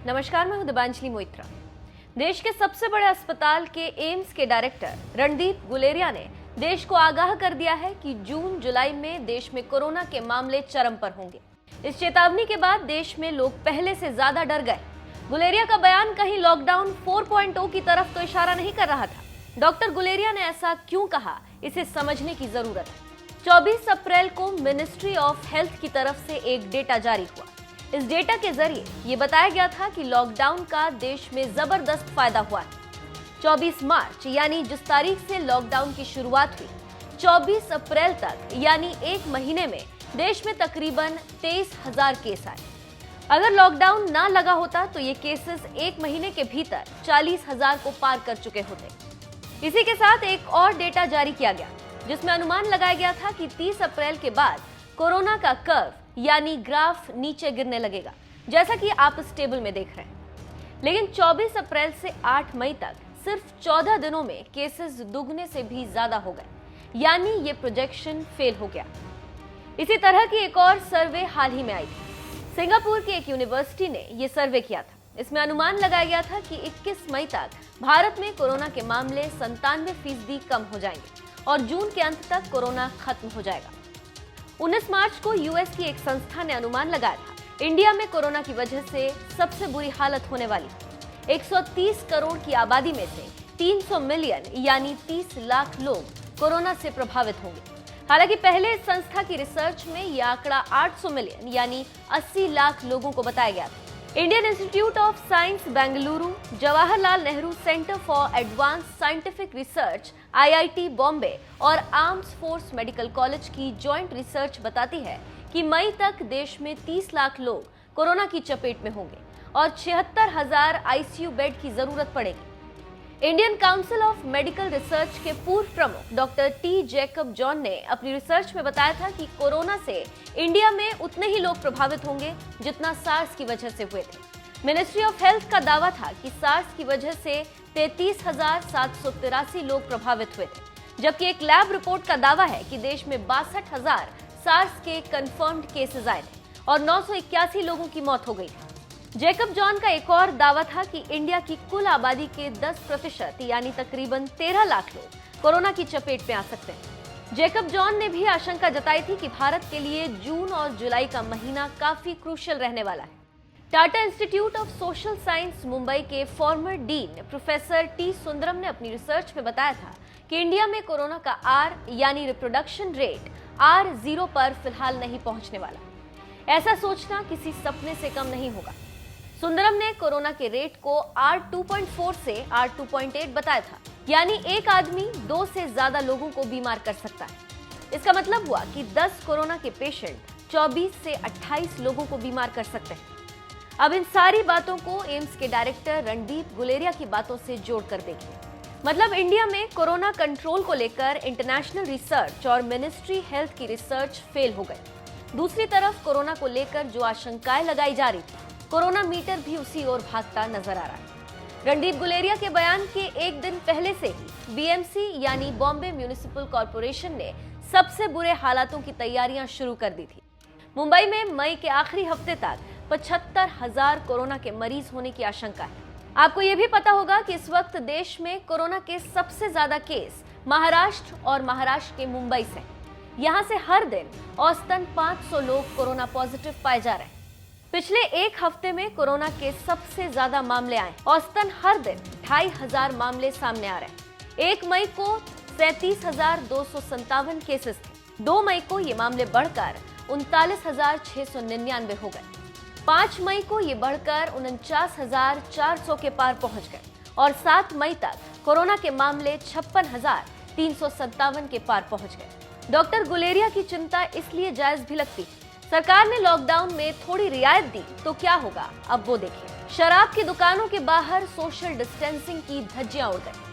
नमस्कार, मैं हूं दिबांजलि मोइत्रा। देश के सबसे बड़े अस्पताल के एम्स के डायरेक्टर रणदीप गुलेरिया ने देश को आगाह कर दिया है कि जून जुलाई में देश में कोरोना के मामले चरम पर होंगे। इस चेतावनी के बाद देश में लोग पहले से ज्यादा डर गए। गुलेरिया का बयान कहीं लॉकडाउन 4.0 की तरफ तो इशारा नहीं कर रहा था। डॉक्टर गुलेरिया ने ऐसा क्यों कहा, इसे समझने की जरूरत है। 24 अप्रैल को मिनिस्ट्री ऑफ हेल्थ की तरफ से एक डेटा जारी हुआ। इस डेटा के जरिए ये बताया गया था कि लॉकडाउन का देश में जबरदस्त फायदा हुआ है। 24 मार्च यानी जिस तारीख से लॉकडाउन की शुरुआत हुई, 24 अप्रैल तक यानी एक महीने में देश में तकरीबन 23,000 केस आए। अगर लॉकडाउन ना लगा होता तो ये केसेस एक महीने के भीतर 40,000 को पार कर चुके होते। इसी के साथ एक और डेटा जारी किया गया जिसमें अनुमान लगाया गया था कि 30 अप्रैल के बाद कोरोना का कर्व यानी ग्राफ नीचे गिरने लगेगा, जैसा कि आप इस टेबल में देख रहे हैं। लेकिन 24 अप्रैल से 8 मई तक सिर्फ 14 दिनों में केसेस दुगने से भी ज्यादा हो गए, यानी ये प्रोजेक्शन फेल हो गया। इसी तरह की एक और सर्वे हाल ही में आई थी। सिंगापुर की एक यूनिवर्सिटी ने यह सर्वे किया था। इसमें अनुमान लगाया गया था कि 21 मई तक भारत में कोरोना के मामले 97% कम हो जाएंगे और जून के अंत तक कोरोना खत्म हो जाएगा। 19 मार्च को यूएस की एक संस्था ने अनुमान लगाया था इंडिया में कोरोना की वजह से सबसे बुरी हालत होने वाली। 130 करोड़ की आबादी में से 300 मिलियन यानी 30 लाख लोग कोरोना से प्रभावित होंगे। हालांकि पहले इस संस्था की रिसर्च में यह आंकड़ा 800 मिलियन यानी 80 लाख लोगों को बताया गया था। Indian institute of science Bengaluru, Jawaharlal Nehru centre for advance scientific research IIT Bombay और आर्म्स फोर्स मेडिकल कॉलेज की जॉइंट रिसर्च बताती है कि मई तक देश में 30 लाख लोग कोरोना की चपेट में होंगे और 76,000 आईसीयू बेड की जरूरत पड़ेगी। Indian council of medical research के पूर्व प्रमुख डॉक्टर टी जैकब जॉन ने अपनी रिसर्च में बताया था कि कोरोना से इंडिया में उतने ही लोग प्रभावित होंगे जितना सार्स की वजह से हुए थे। मिनिस्ट्री ऑफ हेल्थ का दावा था कि सार्स की वजह से 33,783 लोग प्रभावित हुए थे, जबकि एक लैब रिपोर्ट का दावा है कि देश में 62,000 सार्स के कंफर्म्ड केसेस आए थे और 981 लोगों की मौत हो गई थी। जैकब जॉन का एक और दावा था कि इंडिया की कुल आबादी के 10% यानी तकरीबन 13 लाख लोग कोरोना की चपेट में आ सकते हैं। जैकब जॉन ने भी आशंका जताई थी कि भारत के लिए जून और जुलाई का महीना काफी क्रूशियल रहने वाला है। Tata Institute of Social Science Mumbai के former dean professor T Sundaram ने अपनी रिसर्च में बताया था कि इंडिया में कोरोना का आर यानी रिप्रोडक्शन रेट R0 पर फिलहाल नहीं पहुंचने वाला। ऐसा सोचना किसी सपने से कम नहीं होगा। सुंदरम ने कोरोना के रेट को R2.4 से R2.8 बताया था, यानी एक आदमी 2 से ज्यादा लोगों को बीमार कर सकता है। इसका मतलब हुआ कि 10 कोरोना के पेशेंट 24 से 28 लोगों को बीमार कर सकते हैं। अब इन सारी बातों को एम्स के डायरेक्टर रणदीप गुलेरिया की बातों से जोड़कर देखिए। मतलब इंडिया में कोरोना कंट्रोल को लेकर इंटरनेशनल रिसर्च और मिनिस्ट्री हेल्थ की रिसर्च फेल हो गई। दूसरी तरफ कोरोना को लेकर जो आशंकाएं लगाई जा रही थी, कोरोना मीटर भी उसी ओर भागता नजर आ रहा है। रणदीप गुलेरिया के बयान के एक दिन पहले से ही बीएमसी यानी बॉम्बे म्युनिसिपल कॉर्पोरेशन ने सबसे बुरे हालातों की तैयारियां शुरू कर दी थी। मुंबई में मई के आखिरी हफ्ते तक 75,000 कोरोना के मरीज होने की आशंका है। आपको यह भी पता होगा कि इस वक्त देश में कोरोना के सबसे ज्यादा केस महाराष्ट्र और महाराष्ट्र के मुंबई से। यहां से हर दिन औसतन 500 लोग कोरोना पॉजिटिव पाए जा रहे हैं। पिछले एक हफ्ते में कोरोना के सबसे ज्यादा मामले आए। औसतन हर दिन 2,500 मामले सामने आ रहे हैं। 1 मई को 37,257 केसेस थे। 2 मई को ये मामले बढ़कर 39,699 हो गए। 5 मई को ये बढ़कर 49,400 के पार पहुंच गए और 7 मई तक कोरोना के मामले 56,357 के पार पहुंच गए। डॉक्टर गुलेरिया की चिंता इसलिए जायज भी लगती है। सरकार ने लॉकडाउन में थोड़ी रियायत दी तो क्या होगा, अब वो देखिए। शराब की दुकानों के बाहर सोशल डिस्टेंसिंग की धज्जियां उड़ गई।